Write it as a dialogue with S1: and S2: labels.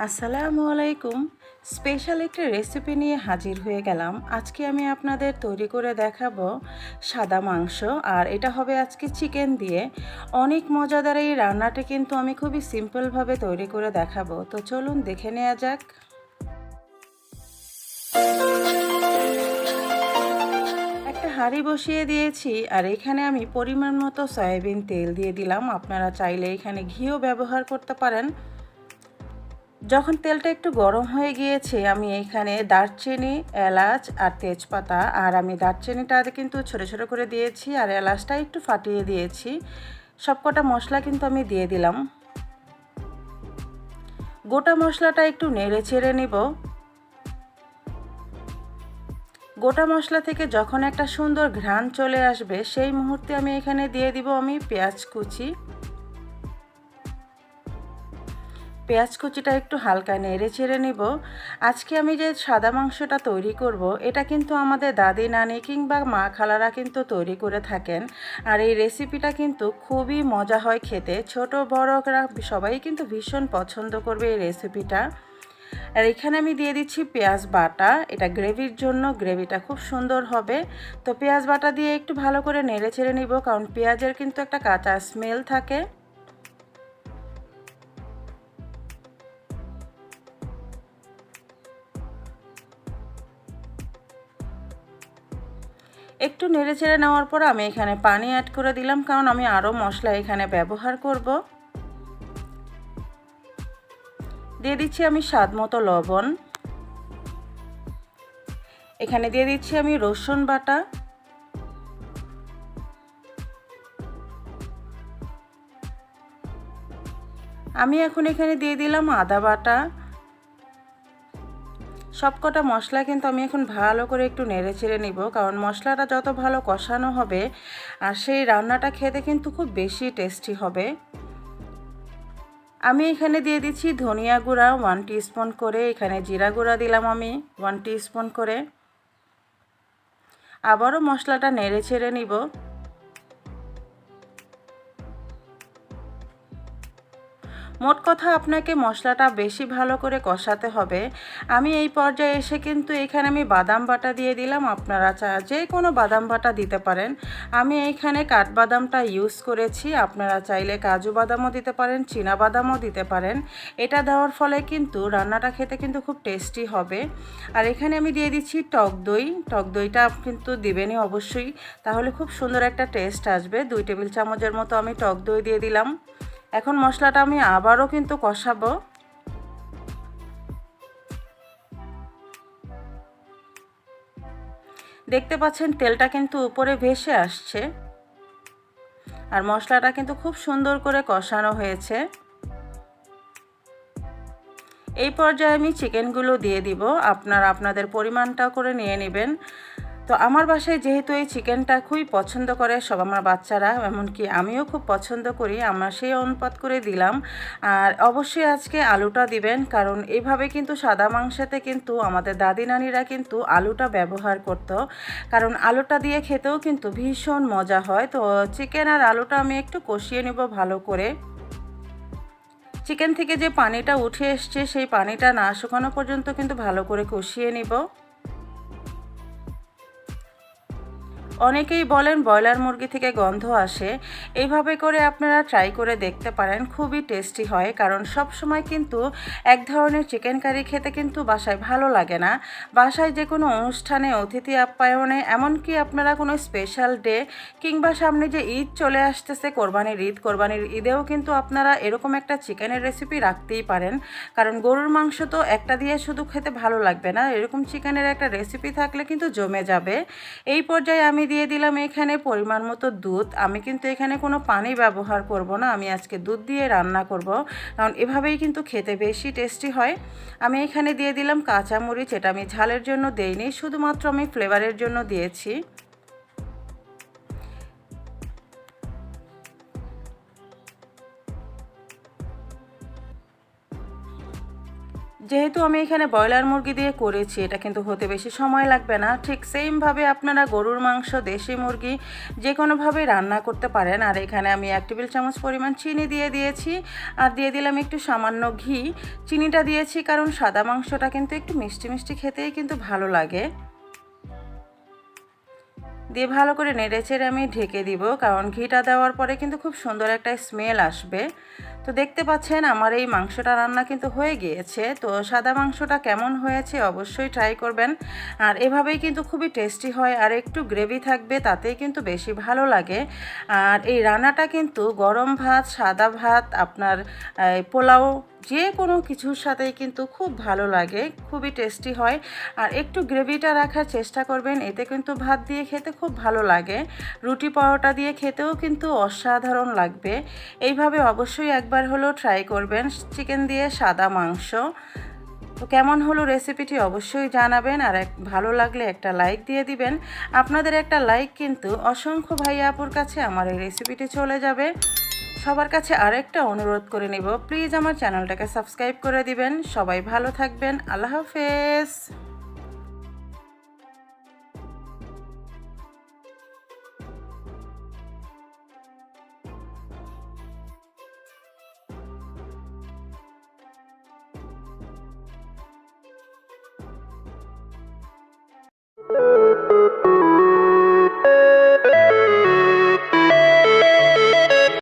S1: আসসালামুয়ালাইকুম। Special একটা recipe নিয়ে হাজির হয়ে গেলাম। আজকে আমি আপনাদের তৈরি করে দেখাবো সাদা মাংস, আর এটা হবে আজকে চিকেন দিয়ে। অনেক মজাদার এই রান্নাটা কিন্তু আমি খুবই সিম্পলভাবে তৈরি করে দেখাবো। তো চলুন দেখে নেওয়া যাক। একটা হাঁড়ি বসিয়ে দিয়েছি, আর এখানে আমি পরিমাণ মতো সয়াবিন তেল দিয়ে দিলাম। আপনারা চাইলে এখানে ঘিও ব্যবহার করতে পারেন। যখন তেলটা একটু গরম হয়ে গিয়েছে, আমি এখানে দারচিনি, এলাচ আর তেজপাতা, আর আমি দারচিনিটা কিন্তু ছোটো ছোটো করে দিয়েছি, আর এলাচটা একটু ফাটিয়ে দিয়েছি। সবকটা মশলা কিন্তু আমি দিয়ে দিলাম। গোটা মশলাটা একটু নেড়ে চেড়ে নিব। গোটা মশলা থেকে যখন একটা সুন্দর ঘ্রাণ চলে আসবে, সেই মুহূর্তে আমি এখানে দিয়ে দিব আমি পেঁয়াজ কুচি। পেঁয়াজ কুচিটা একটু হালকা নেড়ে চেড়ে নিব। আজকে আমি যে সাদা মাংসটা তৈরি করব, এটা কিন্তু আমাদের দাদি নানি কিংবা মা খালারা কিন্তু তৈরি করে থাকেন। আর এই রেসিপিটা কিন্তু খুবই মজা হয় খেতে। ছোট বড়রা সবাই কিন্তু ভীষণ পছন্দ করবে এই রেসিপিটা। আর এখানে আমি দিয়ে দিচ্ছি পেঁয়াজ বাটা। এটা গ্রেভির জন্য, গ্রেভিটা খুব সুন্দর হবে। তো পেঁয়াজ বাটা দিয়ে একটু ভালো করে নেড়ে চেড়ে নিব, কারণ পেঁয়াজের কিন্তু একটা কাঁচা স্মেল থাকে। একটু নেড়েচেড়ে নেওয়ার পর আমি এখানে পানি অ্যাড করে দিলাম, কারণ আমি আরও মশলা এখানে ব্যবহার করব। দিয়ে দিচ্ছি আমি স্বাদ মতো লবণ। এখানে দিয়ে দিচ্ছি আমি রসুন বাটা। আমি এখন এখানে দিয়ে দিলাম আদা বাটা। সবকটা মশলা কিন্তু আমি এখন ভালো করে একটু নেড়ে চেড়ে নিব, কারণ মশলাটা যত ভালো কষানো হবে, আর সেই রান্নাটা খেতে কিন্তু খুব বেশি টেস্টি হবে। আমি এখানে দিয়ে দিচ্ছি ধনিয়া গুঁড়া 1 টিস্পুন করে, এখানে জিরা গুঁড়া দিলাম আমি 1 টিস্পুন করে। আবারও মশলাটা নেড়ে চেড়ে নিব। মোট কথা আপনাকে মশলাটা বেশি ভালো করে কষাতে হবে। আমি এই পর্যায়ে এসে কিন্তু এখানে আমি বাদাম বাটা দিয়ে দিলাম। আপনারা যে কোনো বাদাম বাটা দিতে পারেন। আমি এইখানে কাঠবাদামটা ইউজ করেছি। আপনারা চাইলে কাজু বাদামও দিতে পারেন, চীনা বাদামও দিতে পারেন। এটা দেওয়ার ফলে কিন্তু রান্নাটা খেতে কিন্তু খুব টেস্টি হবে। আর এখানে আমি দিয়ে দিচ্ছি টক দই। টক দইটা কিন্তু দিবেনই অবশ্যই, তাহলে খুব সুন্দর একটা টেস্ট আসবে। 2 টেবিল চামচের মতো আমি টক দই দিয়ে দিলাম। এখন মশলাটা আমি আবারও কিন্তু কষাবো। দেখতে পাচ্ছেন তেলটা কিন্তু উপরে ভেসে আসছে, আর মশলাটা কিন্তু খুব সুন্দর করে কষানো হয়েছে। এই পর্যায়ে আমি চিকেনগুলো দিয়ে দিব। আপনারা আপনাদের পরিমাণটা করে নিয়ে নেবেন। তো আমার বাসায় যেহেতু এই চিকেনটা খুবই পছন্দ করে সব, আমার বাচ্চারা, এমনকি আমিও খুব পছন্দ করি, আমরা সেই অনুপাত করে দিলাম। আর অবশ্যই আজকে আলুটা দিবেন, কারণ এইভাবে কিন্তু সাদা মাংসতে কিন্তু আমাদের দাদি নানিরা কিন্তু আলুটা ব্যবহার করত, কারণ আলুটা দিয়ে খেতেও কিন্তু ভীষণ মজা হয়। তো চিকেন আর আলুটা আমি একটু কষিয়ে নেব ভালো করে। চিকেন থেকে যে পানিটা উঠে এসছে, সেই পানিটা না শুকানো পর্যন্ত কিন্তু ভালো করে কষিয়ে নিব। অনেকেই বলেন ব্রয়লার মুরগি থেকে গন্ধ আসে। এইভাবে করে আপনারা ট্রাই করে দেখতে পারেন, খুবই টেস্টি হয়। কারণ সব সময় কিন্তু এক ধরনের চিকেন কারি খেতে কিন্তু বাসায় ভালো লাগে না। বাসায় যে কোনো অনুষ্ঠানে, অতিথি আপ্যায়নে, এমনকি আপনারা কোনো স্পেশাল ডে কিংবা সামনে যে ঈদ চলে আসতেছে, কোরবানির ঈদেও কিন্তু আপনারা এরকম একটা চিকেনের রেসিপি রাখতেই পারেন। কারণ গরুর মাংস তো একটা দিয়ে শুধু খেতে ভালো লাগবে না, এরকম চিকেনের একটা রেসিপি থাকলে কিন্তু জমে যাবে। এই পর্যায়ে আমি দিয়ে দিলাম এখানে পরিমাণ মতো দুধ। আমি কিন্তু এখানে কোনো পানি ব্যবহার করব না, আমি আজকে দুধ দিয়ে রান্না করব, কারণ এভাবেই কিন্তু খেতে বেশি টেস্টি হয়। আমি এখানে দিয়ে দিলাম কাঁচামরিচ। এটা আমি ঝালের জন্য দেইনি, শুধুমাত্র আমি ফ্লেভারের জন্য দিয়েছি। যেহেতু আমি এখানে ব্রয়লার মুরগি দিয়ে করেছি, এটা কিন্তু হতে বেশি সময় লাগবে না। ঠিক সেমভাবে আপনারা গরুর মাংস, দেশি মুরগি যে কোনোভাবেই রান্না করতে পারেন। আর এখানে আমি 1 টেবিল চামচ পরিমাণ চিনি দিয়ে দিয়েছি, আর দিয়ে দিলাম একটু সামান্য ঘি। চিনিটা দিয়েছি কারণ সাদা মাংসটা কিন্তু একটু মিষ্টি মিষ্টি খেতেই কিন্তু ভালো লাগে। দিয়ে ভালো করে নেড়েচেড়ে আমি ঢেকে দিব, কারণ ঘিটা দেওয়ার পরে কিন্তু খুব সুন্দর একটা স্মেল আসবে। তো দেখতে পাচ্ছেন আমার এই মাংসটা রান্না কিন্তু হয়ে গিয়েছে। তো সাদা মাংসটা কেমন হয়েছে অবশ্যই ট্রাই করবেন। আর এভাবেই কিন্তু খুবই টেস্টি হয়, আর একটু গ্রেভি থাকবে, তাতেই কিন্তু বেশি ভালো লাগে। আর এই রান্নাটা কিন্তু গরম ভাত, সাদা ভাত, আপনার পোলাও যে কোনো কিছুর সাথেই কিন্তু খুব ভালো লাগে, খুবই টেস্টি হয়। আর একটু গ্রেভিটা রাখার চেষ্টা করবেন, এতে কিন্তু ভাত দিয়ে খেতে খুব ভালো লাগে। রুটি পরোটা দিয়ে খেতেও কিন্তু অসাধারণ লাগবে। এইভাবে অবশ্যই একবার হলেও ট্রাই করবেন চিকেন দিয়ে সাদা মাংস। তো কেমন হলো রেসিপিটি অবশ্যই জানাবেন, আর ভালো লাগলে একটা লাইক দিয়ে দিবেন। আপনাদের একটা লাইক কিন্তু অসংখ্য ভাইয়া আপুর কাছে আমার এই রেসিপিটি চলে যাবে। সবার কাছে আরেকটা অনুরোধ করে নিব, প্লিজ আমার চ্যানেলটাকে সাবস্ক্রাইব করে দিবেন। সবাই ভালো থাকবেন, আল্লাহ হাফেজ।